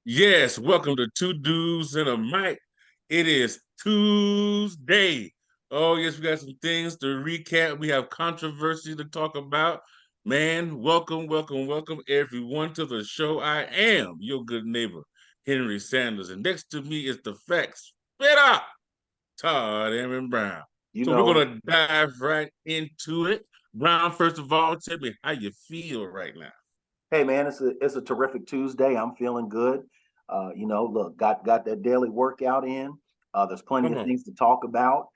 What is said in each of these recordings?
Yes, welcome to Two Dudes and a Mic. It is Tuesday. Oh, yes, we got some things to recap. We have controversy to talk about. Man, welcome, everyone to the show. I am your good neighbor, Henry Sanders. And next to me is the facts spitter, Todd Aaron Brown. You So we're know, going to dive right into it. Brown, first of all, tell me how you feel right now. hey man, it's a terrific Tuesday. I'm feeling good. Look, got that daily workout in. There's plenty Come of on, things to talk about.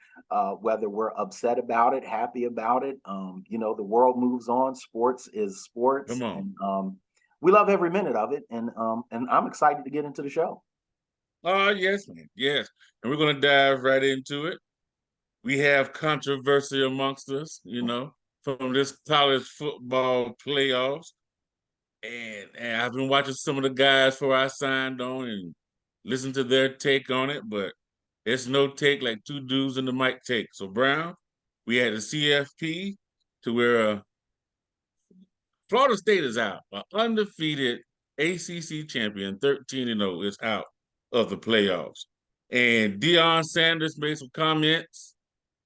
Whether we're upset about it, happy about it. The world moves on. Sports is sports, come on. and we love every minute of it. And I'm excited to get into the show. Oh, yes, man. Yes. And we're going to dive right into it. We have controversy amongst us, from this college football playoffs. And I've been watching some of the guys before I signed on and listened to their take on it, but it's no take like two dudes in the mic take. So, Brown, we had the CFP to where Florida State is out. An undefeated ACC champion, 13-0, is out of the playoffs. And Deion Sanders made some comments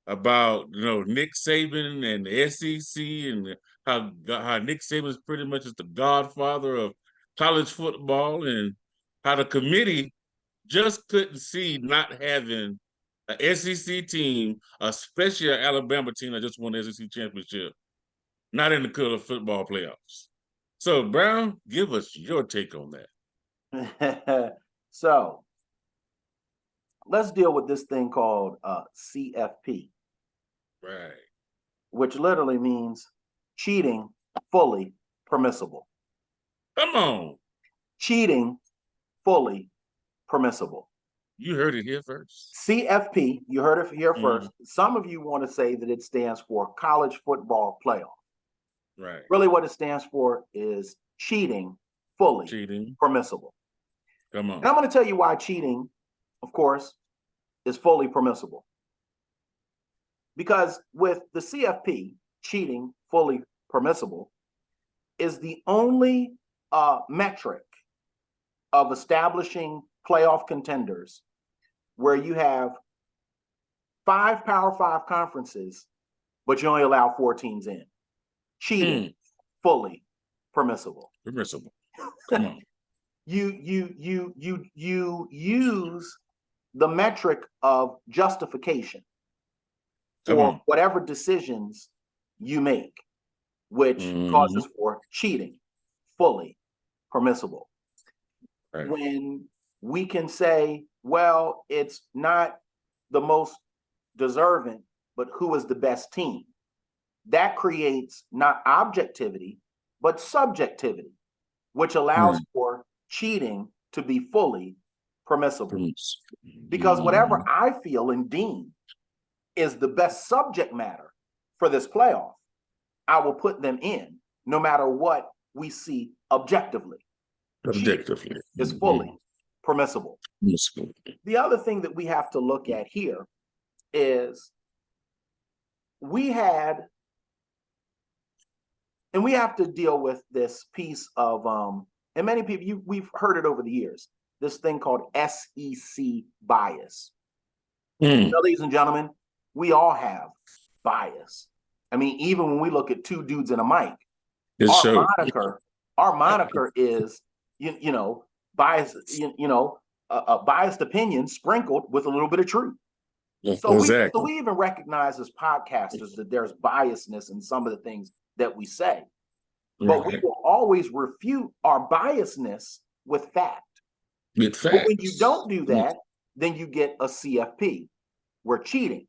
about Nick Saban and the SEC and how Nick Saban is pretty much is the godfather of college football, and how the committee just couldn't see not having an SEC team, especially an Alabama team that just won the SEC championship, not in the college football playoffs. So, Brown, give us your take on So let's deal with this thing called CFP, that. Right. which literally means cheating fully permissible. Come on. Cheating fully permissible. You heard it here first. CFP, you heard it here Mm, first. Some of you want to say that it stands for college football playoff. right. Really, what it stands for is cheating fully Cheating. permissible. Come And on. I'm going to tell you why cheating, of course, is fully permissible. Because with the CFP, cheating fully permissible is the only metric of establishing playoff contenders where you have 5 Power 5 conferences, but you only allow 4 teams in. Cheating fully permissible. Permissible. Come on. You use the metric of justification Come for on. whatever decisions you make, which causes for cheating fully permissible. Right. When we can say, well, it's not the most deserving, but who is the best team? That creates not objectivity, but subjectivity, which allows for cheating to be fully permissible. Because whatever I feel and deem is the best subject matter for this playoff, I will put them in no matter what we see objectively. Objectively. Is fully permissible. Permissible. The other thing that we have to look at here is we had, and we have to deal with this piece of, and many people, we've heard it over the years, this thing called SEC bias. Ladies and gentlemen, we all have bias. I mean, even when we look at two dudes in a mic, our moniker is, bias, a biased opinion sprinkled with a little bit of truth. So we even recognize as podcasters that there's biasness in some of the things that we say, but we will always refute our biasness with fact. But when you don't do that, then you get a CFP, where cheating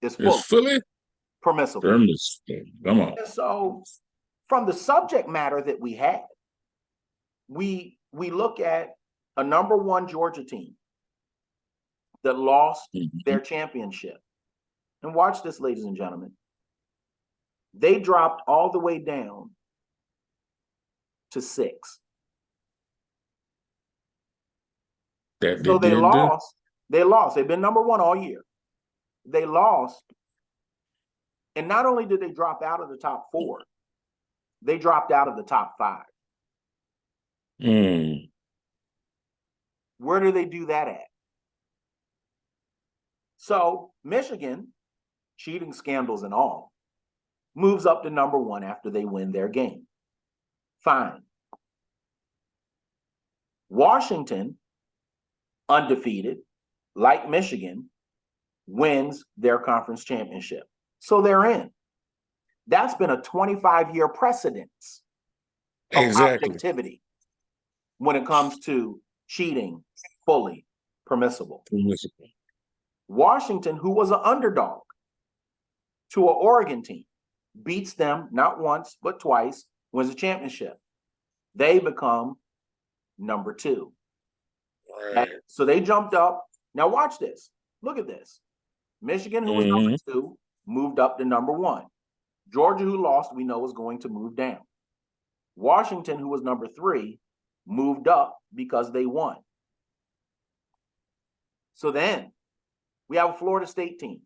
is fully permissible. Come on. And so, from the subject matter that we had, we look at a number 1 Georgia team that lost their championship. And watch this, ladies and gentlemen. They dropped all the way down to 6. So they lost. They lost. They've been number 1 all year. They lost. And not only did they drop out of the top 4, they dropped out of the top 5. Where do they do that at? So Michigan, cheating scandals and all, moves up to number 1 after they win their game. Fine. Washington, undefeated, like Michigan, wins their conference championship. So they're in. That's been a 25-year precedence of objectivity when it comes to cheating fully permissible. Washington, who was an underdog to an Oregon team, beats them not once, but twice, wins a championship. They become number 2. Right. So they jumped up. Now watch this. Look at this. Michigan, who was number 2, moved up to number 1. Georgia, who lost, we know is going to move down. Washington, who was number 3, moved up because they won. So then we have a Florida State team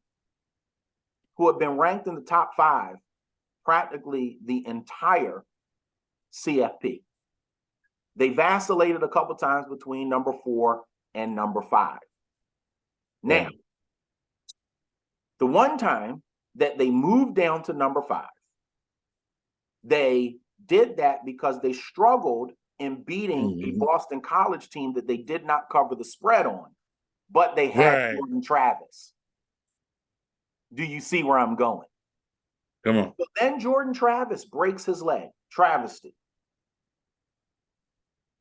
who have been ranked in the top 5 practically the entire CFP. They vacillated a couple times between number 4 and number 5. Now, the one time that they moved down to number 5, they did that because they struggled in beating a Boston College team that they did not cover the spread on, but they had Jordan Travis. Do you see where I'm going? Come on. But then Jordan Travis breaks his leg, travesty.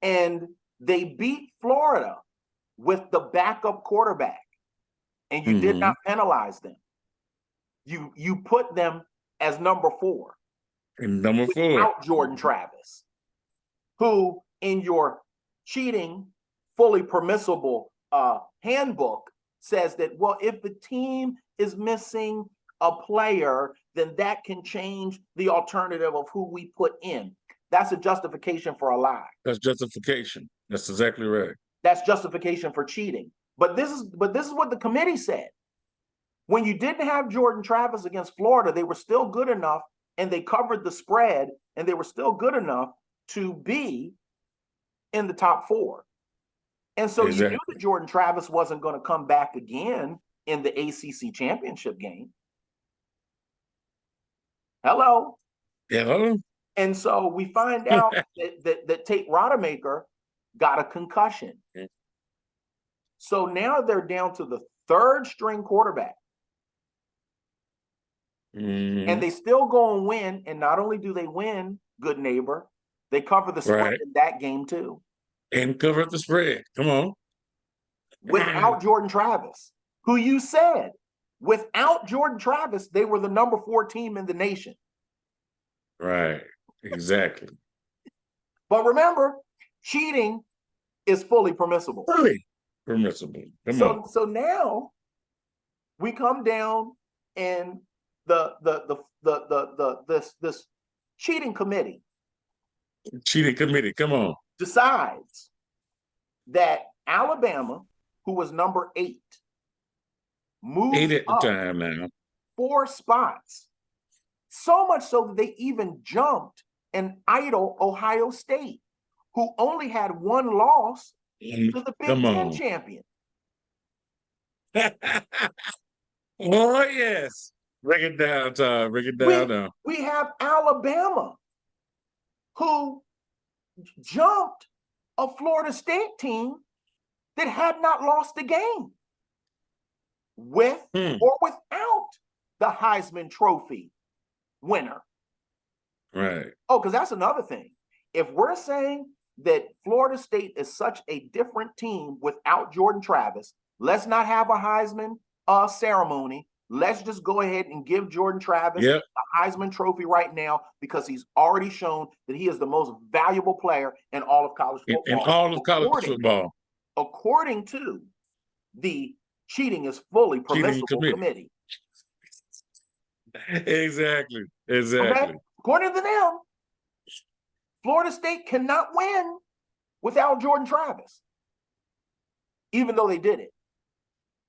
And they beat Florida with the backup quarterback, and you did not penalize them. You put them as number 4. And number 4. Without Jordan Travis, who in your cheating fully permissible handbook says that, well, if the team is missing a player, then that can change the alternative of who we put in. That's a justification for a lie. That's justification. That's exactly right. That's justification for cheating. But this is what the committee said. When you didn't have Jordan Travis against Florida, they were still good enough, and they covered the spread, and they were still good enough to be in the top 4. And so you knew that Jordan Travis wasn't going to come back again in the ACC championship game. Hello. Hello. And so we find out that Tate Rodemaker got a concussion. So now they're down to the 3rd string quarterback. And they still go and win. And not only do they win, good neighbor, they cover the spread in that game too. And cover the spread. Come on. Without Jordan Travis, who you said, without Jordan Travis, they were the number 4 team in the nation. Right. Exactly. But remember, cheating is fully permissible. Fully permissible. Come on. So now we come down and this cheating committee. Cheating committee. Come on. Decides that Alabama, who was number 8, moves 8 at the up time now. 4 spots. So much so that they even jumped an idle Ohio State, who only had 1 loss to the Big Ten champion. Oh, yes. Break it down, Todd. Break it down now. We have Alabama, who jumped a Florida State team that had not lost a game with or without the Heisman Trophy winner. Right. Oh, because that's another thing. If we're saying that Florida State is such a different team without Jordan Travis, let's not have a Heisman ceremony. Let's just go ahead and give Jordan Travis a Heisman Trophy right now, because he's already shown that he is the most valuable player in all of college football. In all of college football. According to the Cheating is Fully Permissible Committee. Exactly. Okay? According to them, Florida State cannot win without Jordan Travis, even though they did it.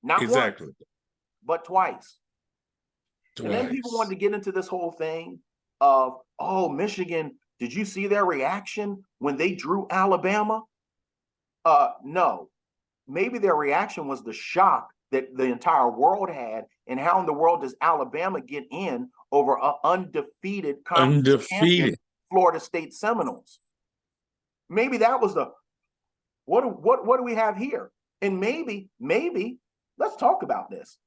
Not once, but twice. And then people wanted to get into this whole thing of, oh, Michigan, did you see their reaction when they drew Alabama? No. maybe their reaction was the shock that the entire world had, and how in the world does Alabama get in over an undefeated conference champion, Florida State Seminoles? Maybe that was the what do we have here? And maybe let's talk about this.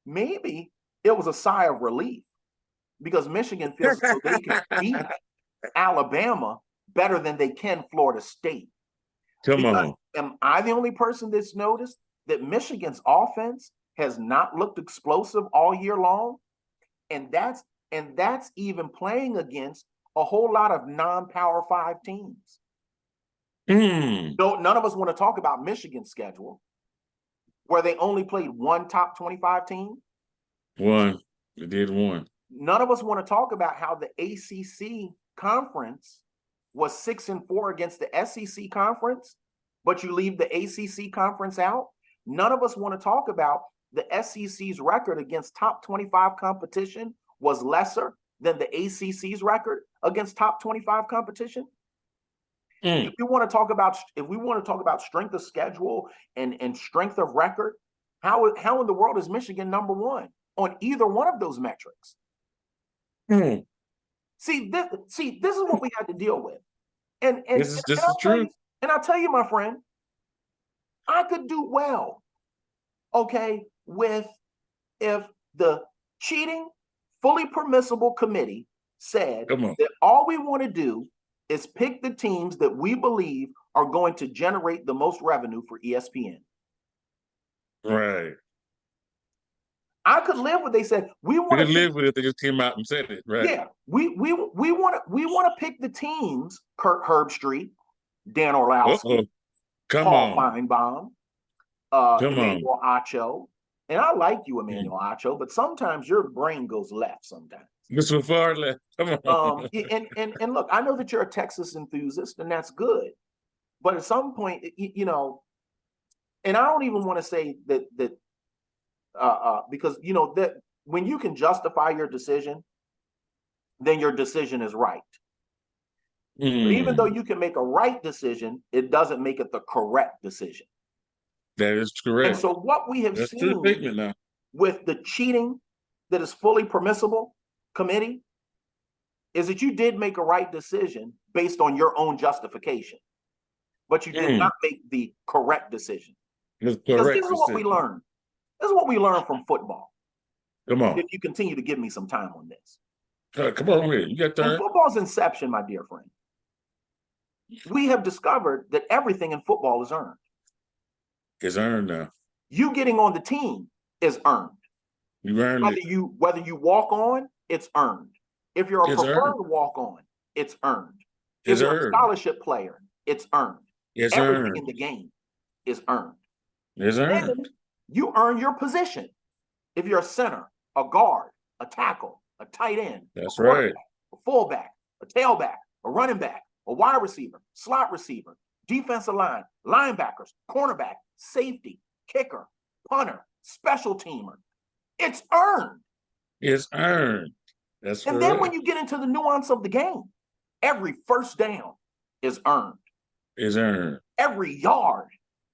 Maybe it was a sigh of relief because Michigan feels so they can beat Alabama better than they can Florida State. Come on. Am I the only person that's noticed that Michigan's offense has not looked explosive all year long? And that's even playing against a whole lot of non-Power 5 teams. No, none of us want to talk about Michigan's schedule, where they only played one top 25 team. One. They did one. None of us want to talk about how the ACC conference was 6-4 against the SEC conference, but you leave the ACC conference out. None of us want to talk about the SEC's record against top 25 competition was lesser than the ACC's record against top 25 competition. If we want to talk about strength of schedule and strength of record, how in the world is Michigan number one on either one of those metrics? See, this is what we had to deal with. And this is true. And I'll tell you, my friend, I could do well, okay, with if the cheating, fully permissible committee said that all we want to do is pick the teams that we believe are going to generate the most revenue for ESPN. Right. I could live with they said we want to live with it. They just came out and said it. Right. Yeah. We want to pick the teams, Kurt Herbstreit, Dan Orlowski, Paul Feinbaum, Emmanuel Acho. And I like you, Emmanuel Acho, but sometimes your brain goes left sometimes. Mr. Far left. Come on. And look, I know that you're a Texas enthusiast, and that's good. But at some point, you know, and I don't even want to say that because you know that when you can justify your decision, then your decision is right. But even though you can make a right decision, it doesn't make it the correct decision. That is correct. And so what we have seen with the cheating that is fully permissible committee is that you did make a right decision based on your own justification, but you did not make the correct decision. Because this is what we learned. This is what we learned from football. Come on. If you continue to give me some time on this. Come on here. You got time. In football's inception, my dear friend, we have discovered that everything in football is earned. It's earned now. You getting on the team is earned. You earned whether you walk on, it's earned. If you're a preferred walk on, it's earned. If you're a scholarship player, it's earned. It's everything earned. In the game is earned. It's earned. And you earn your position. If you're a center, a guard, a tackle, a tight end, that's right, a fullback, a tailback, a running back, a wide receiver, slot receiver, defensive line, linebackers, cornerback, safety, kicker, punter, special teamer. It's earned. It's earned. That's and correct. Then when you get into the nuance of the game, every first down is earned. Is earned. Every yard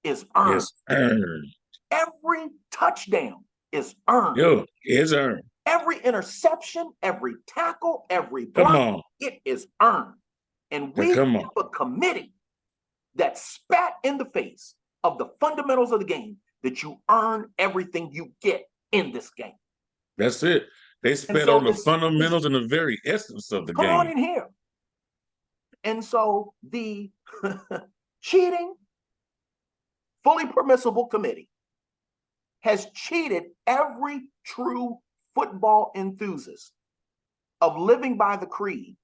is earned. It's earned. Every touchdown is earned. It's earned. Every interception, every tackle, every block, it is earned. And we have a committee that spat in the face of the fundamentals of the game that you earn everything you get in this game. That's it. They spat on the fundamentals and the very essence of the game. Come on in here. And so the cheating, fully permissible committee has cheated every true football enthusiast of living by the creed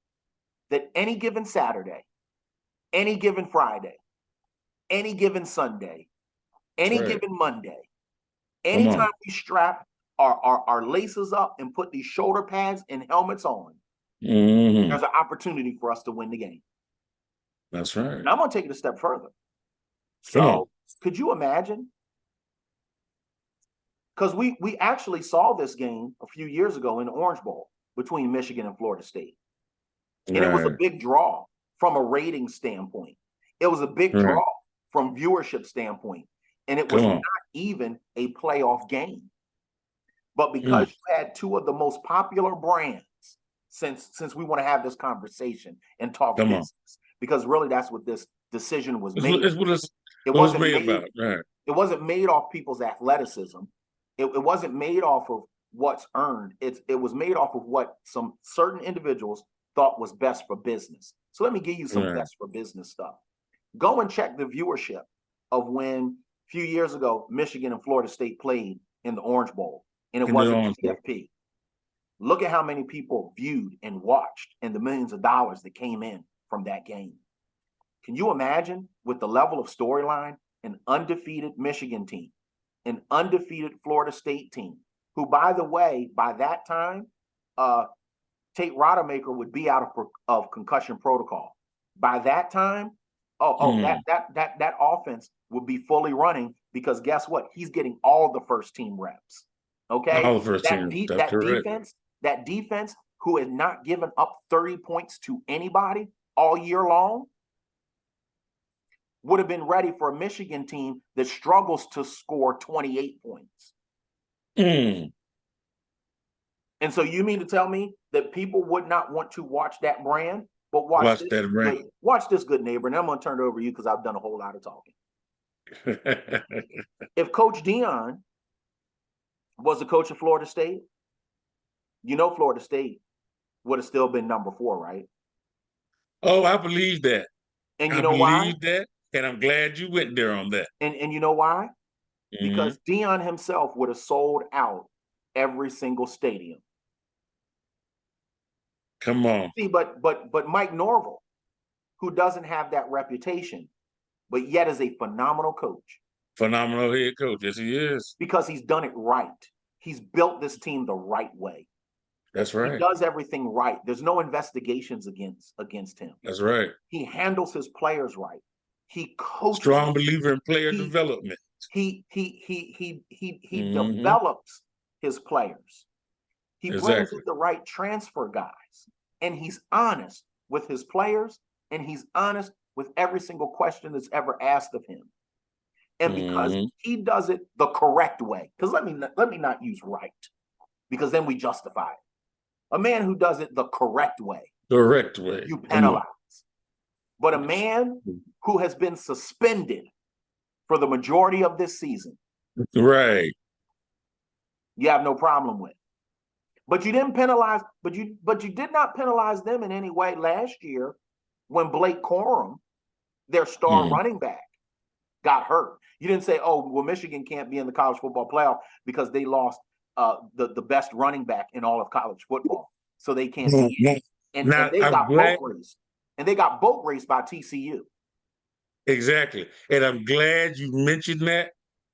that any given Saturday, any given Friday, any given Sunday, any given Monday, anytime we strap our laces up and put these shoulder pads and helmets on, there's an opportunity for us to win the game. That's right. And I'm going to take it a step further. So could you imagine? Because we actually saw this game a few years ago in the Orange Bowl between Michigan and Florida State. And it was a big draw from a rating standpoint. It was a big draw from viewership standpoint. and it was Come not on. even a playoff game. But because Mm. you had two of the most popular brands, since we want to have this conversation and talk Come on. business, because really that's what this decision was It's made. what it's It what it's wasn't made made. about. Right. It wasn't made off people's athleticism. It wasn't made off of what's earned. It was made off of what some certain individuals thought was best for business. So let me give you some Right. best for business stuff. Go and check the viewership of when a few years ago Michigan and Florida State played in the Orange Bowl, and it In the wasn't arms. CFP. Look at how many people viewed and watched, and the millions of dollars that came in from that game. Can you imagine, with the level of storyline, an undefeated Michigan team, an undefeated Florida State team, who, by the way, by that time, Tate Rodemaker would be out of concussion protocol. By that time, that offense would be fully running, because guess what? He's getting all the first team reps. Okay, All the first team. That's correct. that defense who had not given up 30 points to anybody all year long would have been ready for a Michigan team that struggles to score 28 points. Mm. And so you mean to tell me that people would not want to watch that brand? But watch this good neighbor, and I'm going to turn it over to you because I've done a whole lot of talking. If Coach Deion was the coach of Florida State, Florida State would have still been number 4, right? Oh, I believe that. And I believe that, and I'm glad you went there on that. And you know why? Mm-hmm. Because Deion himself would have sold out every single stadium. Come on. See, but Mike Norvell, who doesn't have that reputation, but yet is a phenomenal coach. Phenomenal head coach. Yes, he is. Because he's done it right. He's built this team the right way. That's right. He does everything right. There's no investigations against him. That's right. He handles his players right. He coaches. Strong believer in player development. He develops his players. He brings in the right transfer guys, and he's honest with his players, and he's honest with every single question that's ever asked of him. And because he does it the correct way, because let me not use right, because then we justify it. A man who does it the correct way, you penalize. But a man who has been suspended for the majority of this season, right, you have no problem with. But you didn't penalize, but you did not penalize them in any way last year when Blake Corum, their star running back, got hurt. You didn't say, oh, well, Michigan can't be in the college football playoff because they lost the best running back in all of college football, so they can't be in. And they got boat raced. And they got boat raced by TCU. Exactly. And I'm glad you mentioned that,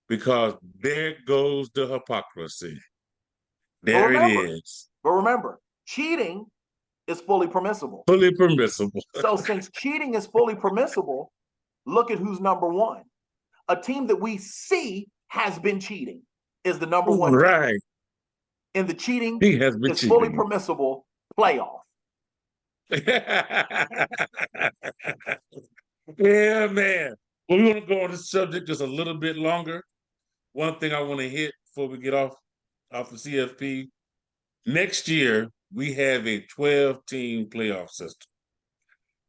because there goes the hypocrisy. There it is. But remember, cheating is fully permissible. Fully permissible. So since cheating is fully permissible, look at who's number 1. A team that we see has been cheating is the number 1 right. team. And the cheating is fully permissible playoff. Yeah, man. Well, we want to go on this subject just a little bit longer. One thing I want to hit before we get off the CFP. Next year, we have a 12-team playoff system.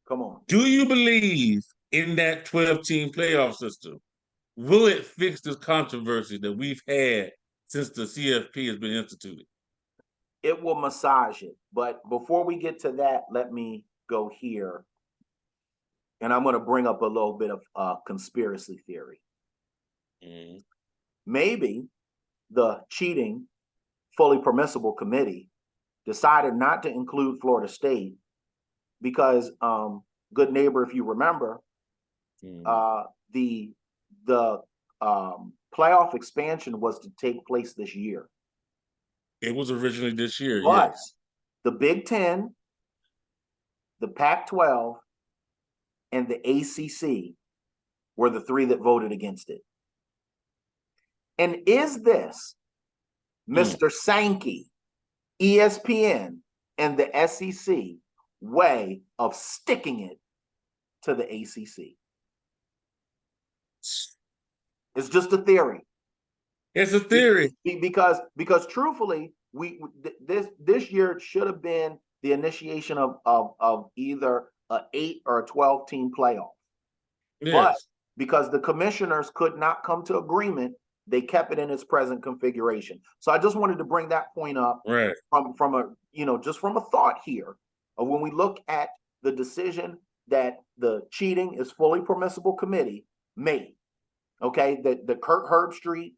Come on. Do you believe in that 12-team playoff system? Will it fix this controversy that we've had since the CFP has been instituted? It will massage it. But before we get to that, let me go here. And I'm going to bring up a little bit of conspiracy theory. Maybe the cheating fully permissible committee decided not to include Florida State because, good neighbor, if you remember, the playoff expansion was to take place this year. It was originally this year, but yes. The Big Ten, the Pac-12, and the ACC were the 3 that voted against it. And is this Mr. Sankey, ESPN, and the SEC way of sticking it to the ACC? It's just a theory. It's a theory. Because truthfully, this year should have been the initiation of either a 8 or a 12 team playoff. But Yes. because the commissioners could not come to agreement, they kept it in its present configuration. So I just wanted to bring that point up Right. from a, just from a thought here of when we look at the decision that the cheating is fully permissible committee made. Okay, that the Kurt Herbstreit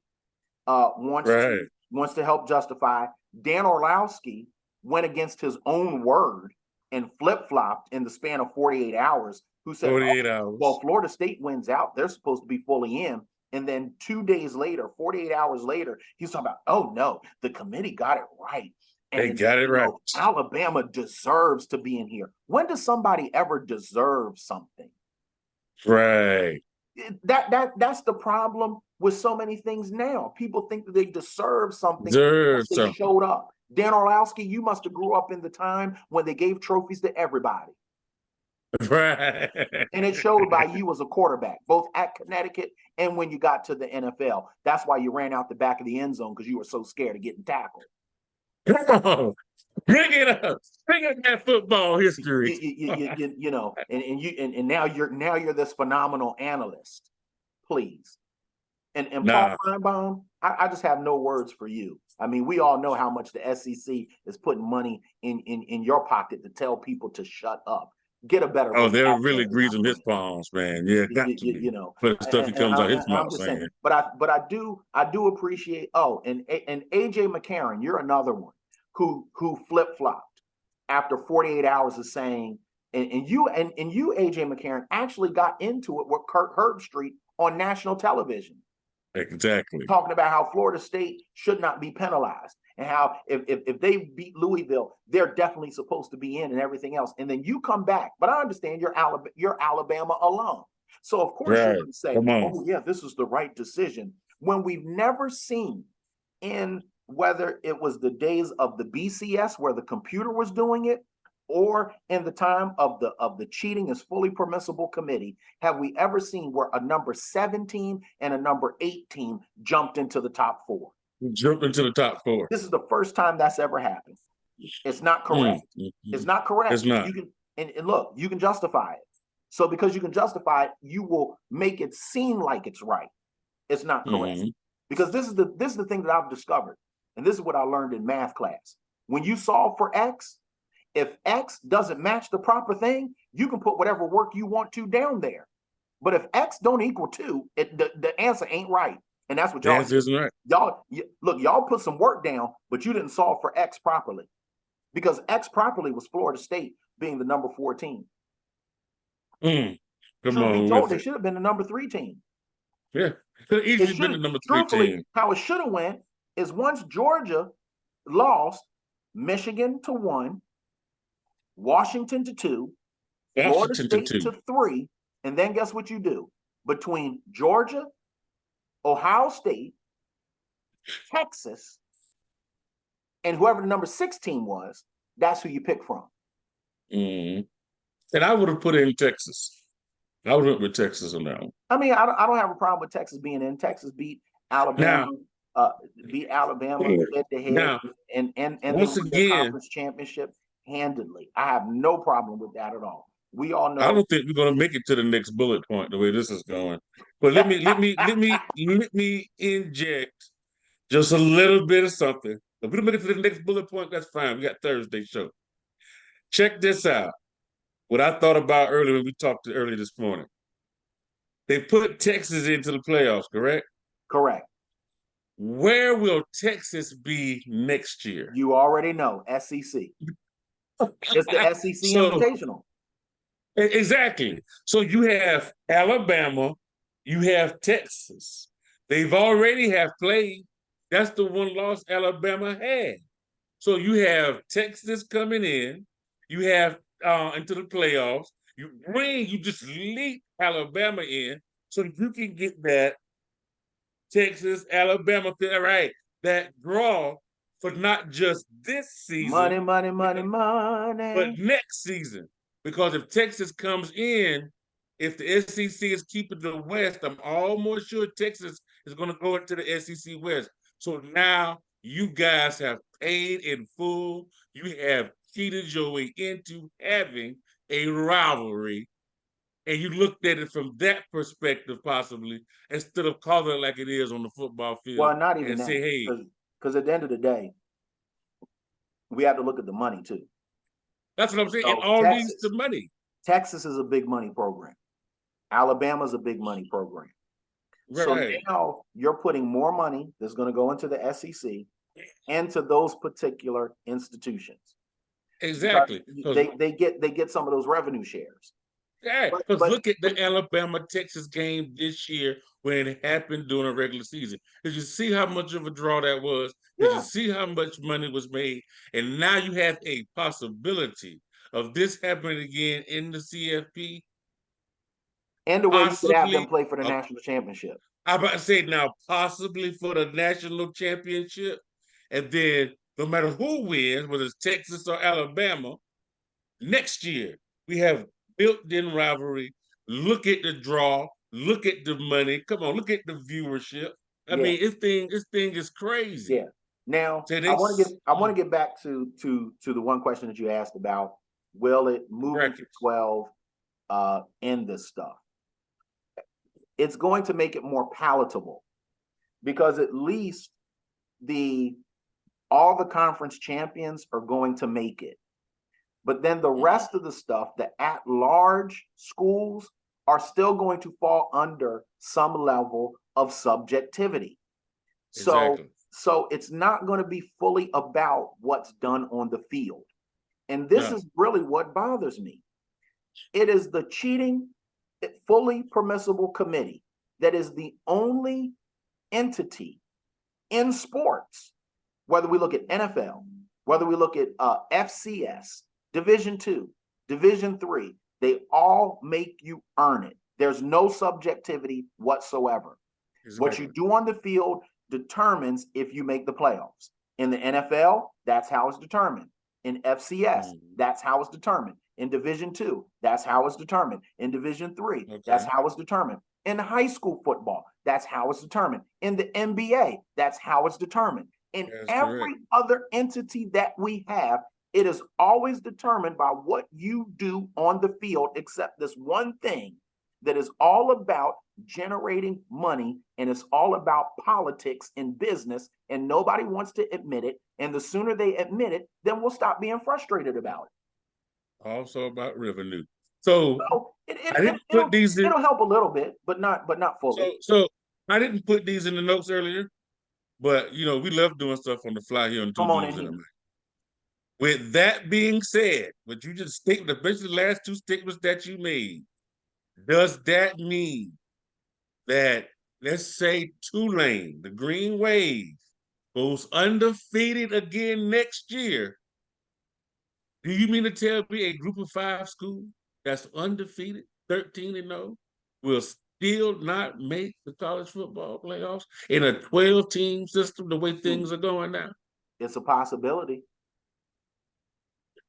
wants to help justify. Dan Orlowski went against his own word and flip-flopped in the span of 48 hours, who said, 48 hours. Well, Florida State wins out, they're supposed to be fully in. And then 2 days later, 48 hours later, he's talking about, oh no, the committee got it right. And they got it right. Alabama deserves to be in here. When does somebody ever deserve something? Right. That's the problem with so many things now. People think that they deserve something because they showed up. Dan Orlowski, you must have grew up in the time when they gave trophies to everybody. Right. And it showed by you as a quarterback, both at Connecticut and when you got to the NFL. That's why you ran out the back of the end zone, because you were so scared of getting tackled. Come on. Bring it up. Bring up that football history. And now you're this phenomenal analyst. Please. And Paul Feinbaum, I just have no words for you. I mean, we all know how much the SEC is putting money in your pocket to tell people to shut up. Get a better. Oh, they're really greasing his palms, man. Yeah, got to for the stuff he comes out his mouth saying. But I do appreciate. Oh, and AJ McCarron, you're another one who flip flopped after 48 hours of saying, and you AJ McCarron actually got into it with Kurt Herbstreit on national television. Exactly. Talking about how Florida State should not be penalized, and how if they beat Louisville, they're definitely supposed to be in, and everything else. And then you come back, but I understand you're Alabama alone, so of course you're going to say, "Oh yeah, this is the right decision." When we've never seen, in whether it was the days of the BCS where the computer was doing it, or in the time of the cheating is fully permissible committee, have we ever seen where a number 17 and a number 18 jumped into the top 4? Jumped into the top 4. This is the first time that's ever happened. It's not correct. It's not correct. It's not. You can and look, you can justify it. So because you can justify it, you will make it seem like it's right. It's not correct. Because this is the thing that I've discovered, and this is what I learned in math class. When you solve for X, if X doesn't match the proper thing, you can put whatever work you want to down there. But if X don't equal 2, the answer ain't right. And that's what y'all do. Isn't right. Y'all put some work down, but you didn't solve for X properly. Because X properly was Florida State being the number 4 team. Come on. Told, they should have been the number 3 team. Yeah. Could have easily been the number 3 team. How it should have went is once Georgia lost, Michigan to 1, Washington to 2, Florida State to 3, and then guess what you do? Between Georgia, Ohio State, Texas, and whoever the number 6 team was, that's who you pick from. And I would have put in Texas. I would have went with Texas on that one. I mean, I don't have a problem with Texas being in. Texas beat Alabama. Head to head, and once the conference championship handedly. I have no problem with that at all. We all know. I don't think we're going to make it to the next bullet point the way this is going. But let me inject just a little bit of something. If we don't make it to the next bullet point, that's fine. We got Thursday show. Check this out. What I thought about earlier when we talked earlier this morning. They put Texas into the playoffs, correct? Correct. Where will Texas be next year? You already know, SEC. It's the SEC Invitational. Exactly. So you have Alabama, you have Texas. They've already have played. That's the one loss Alabama had. So you have Texas coming in. You have into the playoffs. You just leap Alabama in so you can get that Texas, Alabama, right? That draw for not just this season. Money. But next season. Because if Texas comes in if the SEC is keeping the West, I'm almost sure Texas is going to go into the SEC West. So now you guys have paid in full. You have cheated your way into having a rivalry, and you looked at it from that perspective, possibly, instead of calling it like it is on the football field Well, not even and say, that, hey, because at the end of the day, we have to look at the money too. that's what I'm saying. It So all leads to money. Texas is a big money program. Alabama's a big money program. So Right. now you're putting more money that's going to go into the SEC into those particular institutions because Exactly. Because they get some of those revenue shares. yeah, because But look at the Alabama Texas game this year when it happened during a regular season. Did you see how much of a draw that was? Did you yeah, see how much money was made? And now you have a possibility of this happening again in the CFP, and the way you could have them possibly. play for the national championship. I'm about to say now, possibly for the national championship. And then no matter who wins, whether it's Texas or Alabama, next year we have built-in rivalry. Look at the draw. Look at the money. Come on, look at the viewership. I Yeah, mean, this thing is crazy. yeah. Now So I they want to get back to the one question that you asked about. Will it moving to brackets 12 end this stuff? It's going to make it more palatable because at least the all the conference champions are going to make it. But then the rest of the stuff, the at-large schools, are still going to fall under some level of subjectivity. So, exactly. so it's not going to be fully about what's done on the field. And this No, is really what bothers me. It is the cheating, fully permissible committee that is the only entity in sports, whether we look at NFL, whether we look at FCS, Division II, Division III, they all make you earn it. There's no subjectivity whatsoever. What you exactly. do on the field determines if you make the playoffs. In the NFL, that's how it's determined. In FCS, that's how it's determined. In Division II, that's how it's determined. In Division III, that's Okay, how it's determined. In high school football, that's how it's determined. In the NBA, that's how it's determined. In that's correct. every other entity that we have, it is always determined by what you do on the field, except this one thing that is all about generating money and it's all about politics and business, and nobody wants to admit it. And the sooner they admit it, then we'll stop being frustrated about it. Also about revenue. So So I didn't put these in. it'll help a little bit, but not fully. So I didn't put these in the notes earlier, but we love doing stuff on the fly here on Two Come on in Dudes in a here. Mic. With that being said, what you just state, especially the last two statements that you made, does that mean that, let's say, Tulane, the Green Wave, goes undefeated again next year? Do you mean to tell me a group of 5 school that's undefeated, 13-0, will still not make the college football playoffs in a 12-team system the way things are going now? It's a possibility.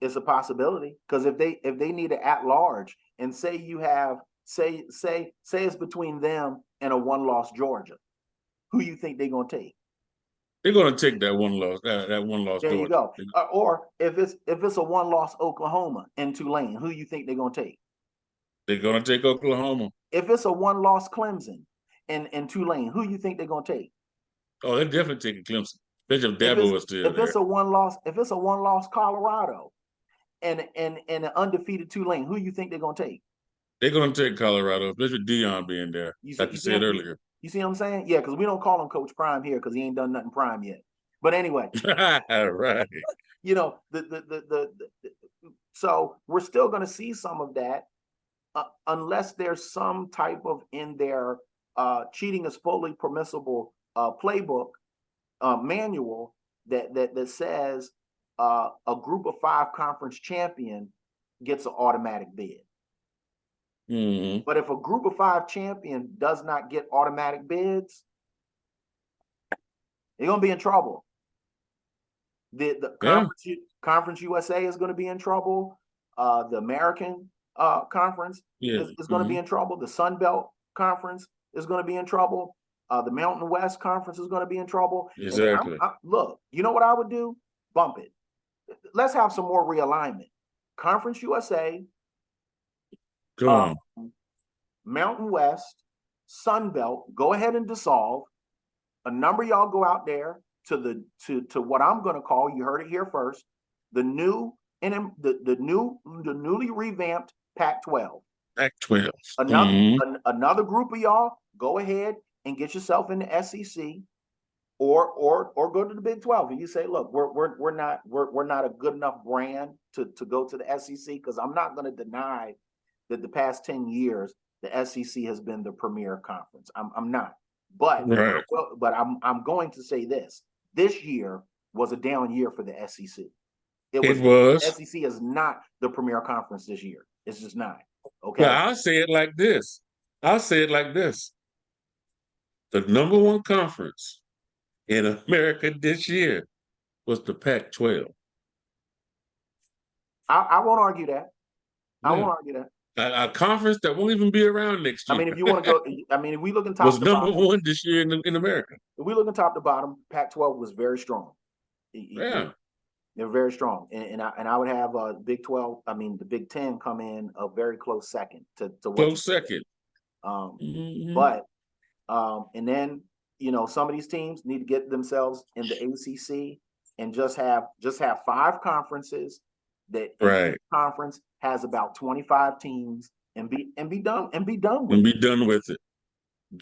It's a possibility because if they need it at large, and say you have say it's between them and a one-loss Georgia, who you think they're gonna take? They're going to take that one loss There you Georgia. go. Or if it's a one-loss Oklahoma and Tulane, who you think they're gonna take? They're going to take Oklahoma. If it's a one-loss Clemson and Tulane, who you think they're gonna take? Oh, they're definitely taking Clemson, especially if If it's Dabo is still if there. it's a one-loss Colorado and an undefeated Tulane, who you think they're gonna take? They're going to take Colorado, especially Dion being there, You see, like you said earlier. you see what I'm saying? Yeah, because we don't call him Coach Prime here because he ain't done nothing prime yet. But anyway, Right. So we're still going to see some of that unless there's some type of in their cheating is fully permissible playbook manual that says a group of 5 conference champion gets an automatic bid. Mm-hmm. But if a group of 5 champion does not get automatic bids, they're gonna be in trouble. The Yeah. conference USA is going to be in trouble. The American conference Yeah. is going to be in trouble. The Sun Belt conference is going to be in trouble. The Mountain West conference is going to be in trouble. Exactly. And look, you know what I would do? Bump it. Let's have some more realignment. Conference USA, Come on. Mountain West, Sun Belt, go ahead and dissolve. A number of y'all go out there to what I'm going to call, you heard it here first, the newly revamped Pac-12. Pac-12. Another group of y'all go ahead and get yourself in the SEC, or go to the Big 12, and you say, look, we're not a good enough brand to go to the SEC, because I'm not going to deny that the past 10 years the SEC has been the premier conference. I'm not. But right. but I'm going to say this year was a down year for the SEC. It was. The SEC is not the premier conference this year. It's just not. Okay. Well, I'll say it like this. The number one conference in America this year was the Pac-12. I won't argue that. Yeah. I won't argue that. A conference that won't even be around next year. I mean, if you want to go, if we look in top was to number bottom, one this year in America. If we look in top to bottom, Pac-12 was very strong. Yeah. They're very strong, and I would have Big 12. I mean, the Big 10 come in a very close second to what close second. But and then some of these teams need to get themselves in the ACC and just have 5 conferences that each conference has about 25 teams and be done with it. Be done with it.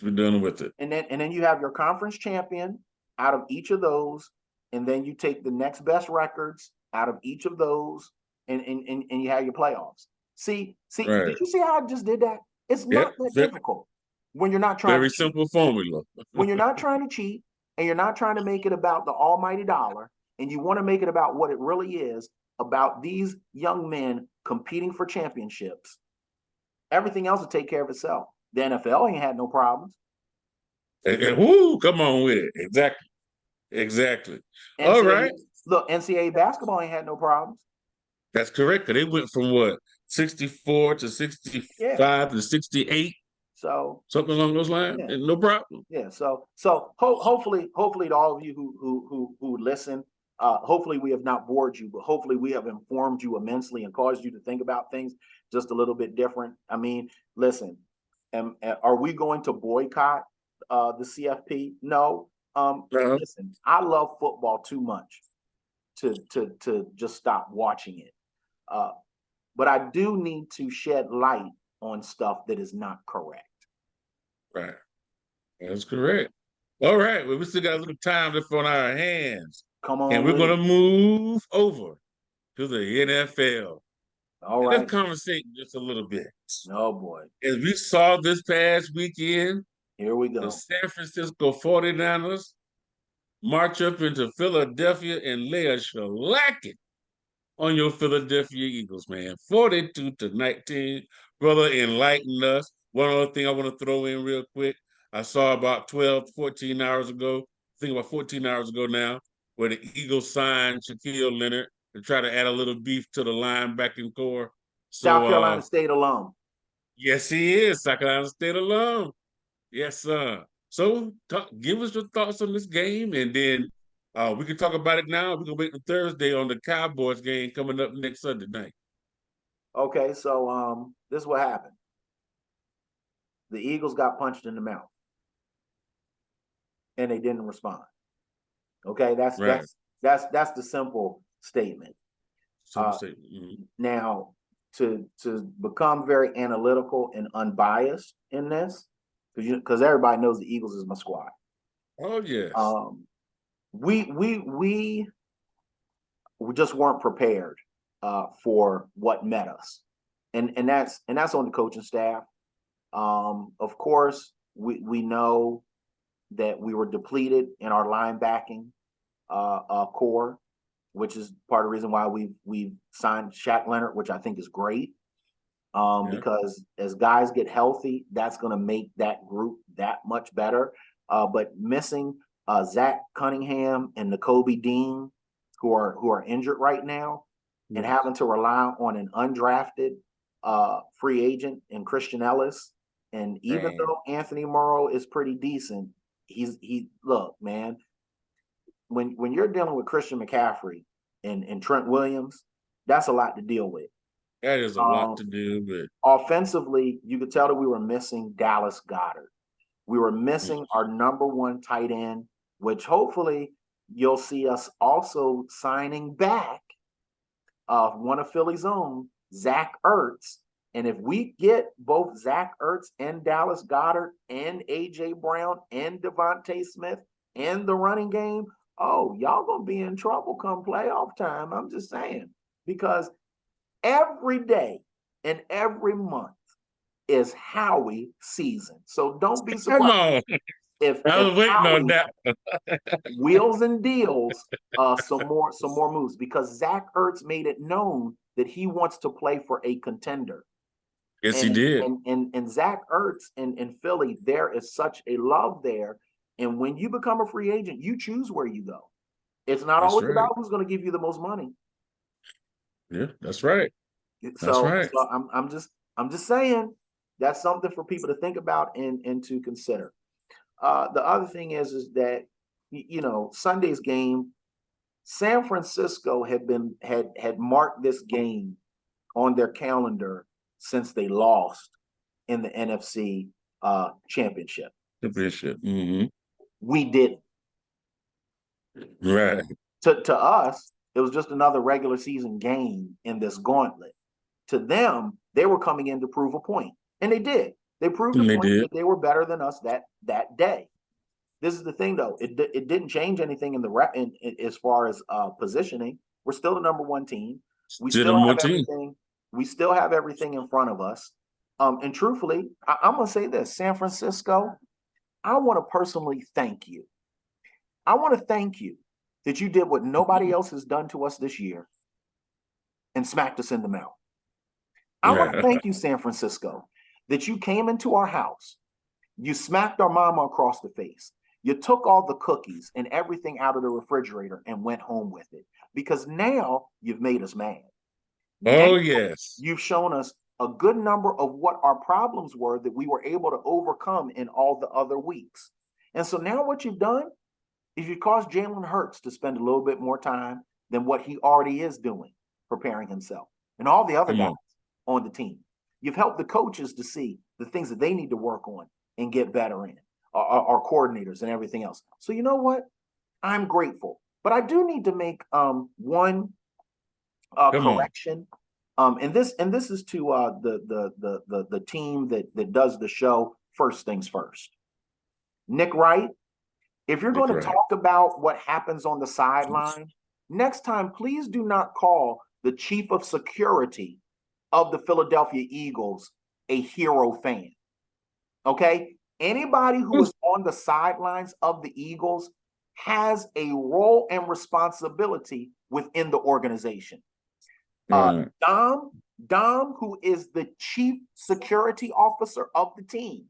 Be done with it. And then you have your conference champion out of each of those, and then you take the next best records out of each of those, and you have your playoffs. See, did you see how I just did that? It's not that difficult when you're not trying. Very simple formula. When you're not trying to cheat and you're not trying to make it about the almighty dollar, and you want to make it about what it really is, about these young men competing for championships, everything else will take care of itself. The NFL ain't had no problems. Woo, come on with it. Exactly. All right. Look, NCAA basketball ain't had no problems. That's correct. They went from what, 64 to 65 to 68. So something along those lines, no problem. Yeah. So hopefully to all of you who listen, hopefully we have not bored you, but hopefully we have informed you immensely and caused you to think about things just a little bit different. I mean, listen, are we going to boycott the CFP? No. Listen, I love football too much to just stop watching it. But I do need to shed light on stuff that is not correct. Right. That's correct. All right. Well, we still got a little time left on our hands. Come on. And we're going to move over to the NFL. All right. Let's conversate just a little bit. Oh, boy. As we saw this past weekend, here we go. The San Francisco 49ers march up into Philadelphia and lay a shellacking on your Philadelphia Eagles, man. 42-19. Brother, enlighten us. One other thing I want to throw in real quick. I saw about 14 hours ago, I think about 14 hours ago now, where the Eagles signed Shaquille Leonard to try to add a little beef to the linebacking core. South Carolina State alum. Yes, he is. South Carolina State alum. Yes, sir. So give us your thoughts on this game, and then we can talk about it now. We're going to wait until Thursday on the Cowboys game coming up next Sunday night. Okay, so this is what happened. The Eagles got punched in the mouth, and they didn't respond. Okay, that's the simple statement. Now, to become very analytical and unbiased in this, because everybody knows the Eagles is my squad. Oh yes. We just weren't prepared for what met us, and that's on the coaching staff. Of course, we know that we were depleted in our linebacking core, which is part of the reason why we've signed Shaq Leonard, which I think is great. Because as guys get healthy, that's going to make that group that much better. But missing Zach Cunningham and Nakobe Dean, who are injured right now, and having to rely on an undrafted free agent in Christian Ellis. And even Right. though Anthony Morrow is pretty decent, he look, man, when you're dealing with Christian McCaffrey and Trent Williams, that's a lot to deal with. That is a lot to do with. Offensively, you could tell that we were missing Dallas Goedert. We were missing our number one tight end, which hopefully you'll see us also signing back one of Philly's own, Zach Ertz. And if we get both Zach Ertz and Dallas Goedert and A.J. Brown and Devontae Smith and the running game, oh, y'all going to be in trouble come playoff time. I'm just saying. Because every day and every month is Howie season. So don't be Come surprised on. I if was waiting on Howie that. wheels and deals some more moves, because Zach Ertz made it known that he wants to play for a contender. Yes, he And did. and Zach Ertz in Philly, there is such a love there. And when you become a free agent, you choose where you go. It's not That's always right. about who's going to give you the most money. Yeah, that's right. That's So right. I'm just saying that's something for people to think about and to consider. The other thing is that Sunday's game, San Francisco had marked this game on their calendar since they lost in the NFC championship. The bishop. Mm-hmm. We didn't. Right. To us, it was just another regular season game in this gauntlet. To them, they were coming in to prove a point, and they did. They proved a And they point did. that they were better than us that day. This is the thing, though. It didn't change anything as far as positioning. We're still the number one team. We Still still number one have team. everything. We still have everything in front of us. And truthfully, I'm gonna say this: San Francisco, I want to personally thank you. I want to thank you that you did what nobody else has done to us this year and smacked us in the mouth. I want to Yeah. thank you, San Francisco, that you came into our house. You smacked our mama across the face. You took all the cookies and everything out of the refrigerator and went home with it, because now you've made us mad. Now Oh, yes. you've shown us a good number of what our problems were that we were able to overcome in all the other weeks. And so now what you've done is you caused Jalen Hurts to spend a little bit more time than what he already is doing, preparing himself, and all the other Come guys on. on the team. You've helped the coaches to see the things that they need to work on and get better in, our coordinators and everything else. So you know what? I'm grateful, but I do need to make one Come on. correction. And this is to the team that does the show. First things first, Nick Wright. If you're Nick going to Wright. talk about what happens on the sideline, next time, please do not call the chief of security of the Philadelphia Eagles a hero fan. Okay? Anybody who is on the sidelines of the Eagles has a role and responsibility within the organization. Dom, who is the chief security officer of the team,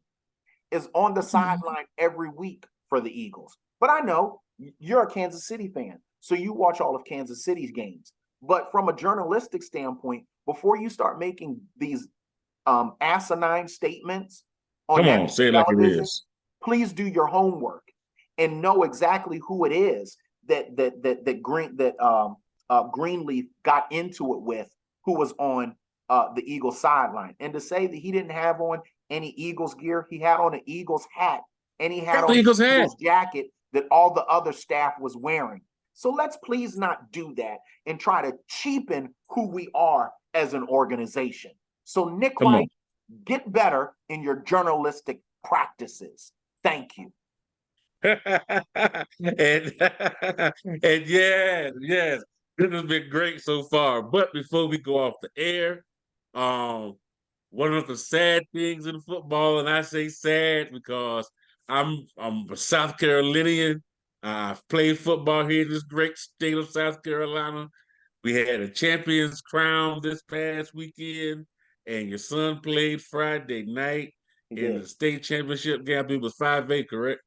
is on the sideline every week for the Eagles. But I know you're a Kansas City fan, so you watch all of Kansas City's games. But from a journalistic standpoint, before you start making these asinine statements on Come on. national Say it like it television, is. please do your homework and know exactly who it is that Greenleaf got into it with, who was on the Eagles sideline. And to say that he didn't have on any Eagles gear, he had on an Eagles hat, and he had Got the on Eagles an hat. Eagles jacket that all the other staff was wearing. So let's please not do that and try to cheapen who we are as an organization. So Nick Come Wright, on. get better in your journalistic practices. Thank you. and and yes, this has been great so far. But before we go off the air, one of the sad things in football, and I say sad because I'm a South Carolinian. I've played football here in this great state of South Carolina. We had a champions crown this past weekend, and your son played Friday night He in did. the state championship game. It was 5A, correct?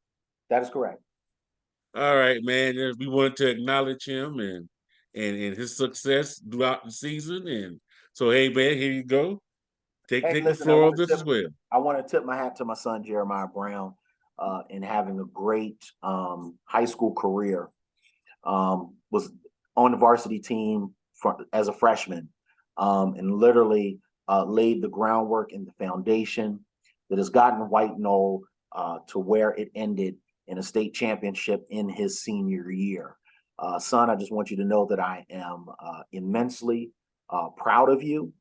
That is correct. All right, man. We wanted to acknowledge him and his success throughout the season. And so, hey, man, here you go. Take Hey, take the listen, I floor want of to this tip as well. I want to tip my hat to my son Jeremiah Brown in having a great high school career. Was on the varsity team as a freshman, and literally laid the groundwork and the foundation that has gotten White Knoll to where it ended in a state championship in his senior year. Son, I just want you to know that I am immensely proud of you.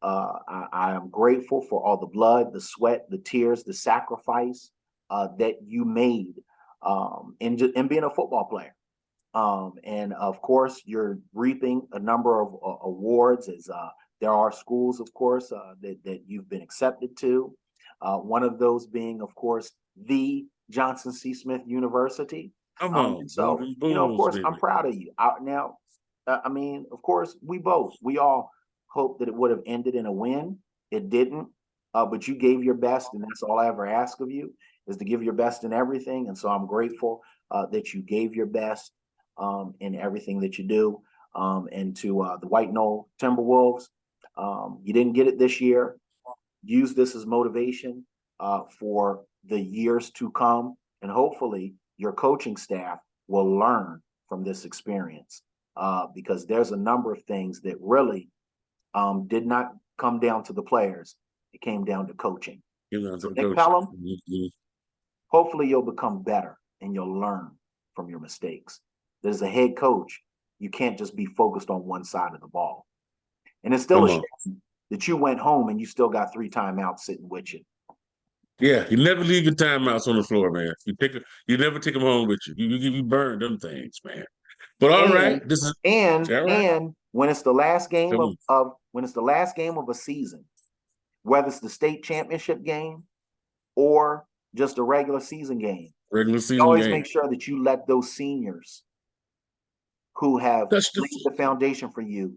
I am grateful for all the blood, the sweat, the tears, the sacrifice that you made in being a football player. And of course, you're reaping a number of awards as there are schools, of course, that you've been accepted to. One of those being, of course, the Johnson C. Smith University. Come on, And so, Golden of Bulls, course, baby. I'm proud of you. Now, I mean, of course, we all hoped that it would have ended in a win. It didn't, but you gave your best, and that's all I ever ask of you is to give your best in everything. And so I'm grateful that you gave your best in everything that you do. And to the White Knoll Timberwolves, you didn't get it this year. Use this as motivation for the years to come, and hopefully your coaching staff will learn from this experience because there's a number of things that really did not come down to the players. It came down to coaching. So Nick Pelham, hopefully you'll become better and you'll learn from your mistakes. As a head coach, you can't just be focused on one side of the ball. And it's still a shame that you went home and you still got 3 timeouts sitting with you. Yeah, you never leave your timeouts on the floor, man. You never take them home with you. You burn them things, man. But all right, And this is all right. and when it's the last game of when it's the last game of a season, whether it's the state championship game or just a regular season game, Regular season always game. make sure that you let those seniors who have laid the foundation for you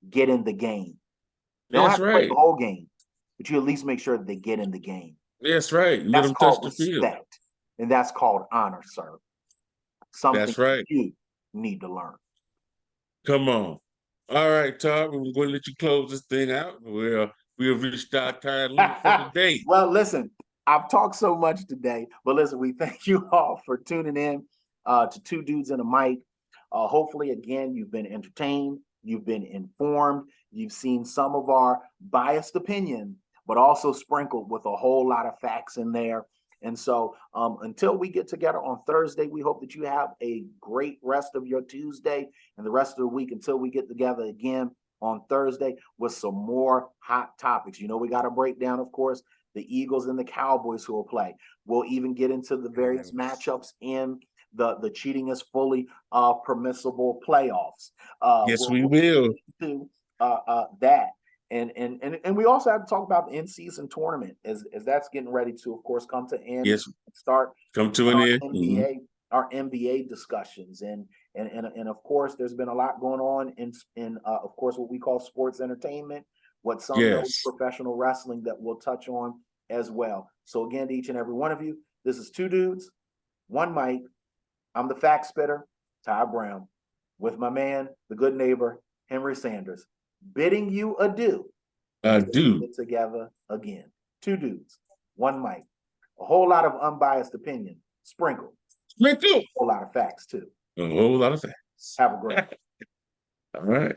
get in the game. They don't have to play the whole game, but you at least make sure that they get in the game. That's right. Let That's them touch called the field. respect, and that's called honor, sir. Something that's right. You need to learn. Come on. All right, Todd, we're going to let you close this thing out. We have reached our time limit for today. Well, listen, I've talked so much today, but listen, we thank you all for tuning in to Two Dudes and a Mic. Hopefully, again, you've been entertained, you've been informed, you've seen some of our biased opinion, but also sprinkled with a whole lot of facts in there. And so until we get together on Thursday, we hope that you have a great rest of your Tuesday and the rest of the week until we get together again on Thursday with some more hot topics. We got to break down, of course, the Eagles and the Cowboys who will play. We'll even get into the various matchups in the cheating is fully permissible playoffs. Yes, we will. To that. And we also have to talk about the in-season tournament as that's getting ready to, of course, come to end. Yes, start come to an end. NBA, our NBA discussions, and of course, there's been a lot going on in of course what we call sports entertainment, what some know is professional wrestling that we'll touch on as well. So again, to each and every one of you, this is Two Dudes, One Mic. I'm the fact spitter, Ty Brown, with my man, the good neighbor, Henry Sanders, bidding you adieu. Adieu. Get together again. Two Dudes, One Mic. A whole lot of unbiased opinion, sprinkled. Sprinkled. A whole lot of facts too. A whole lot of facts. Have a great. All right.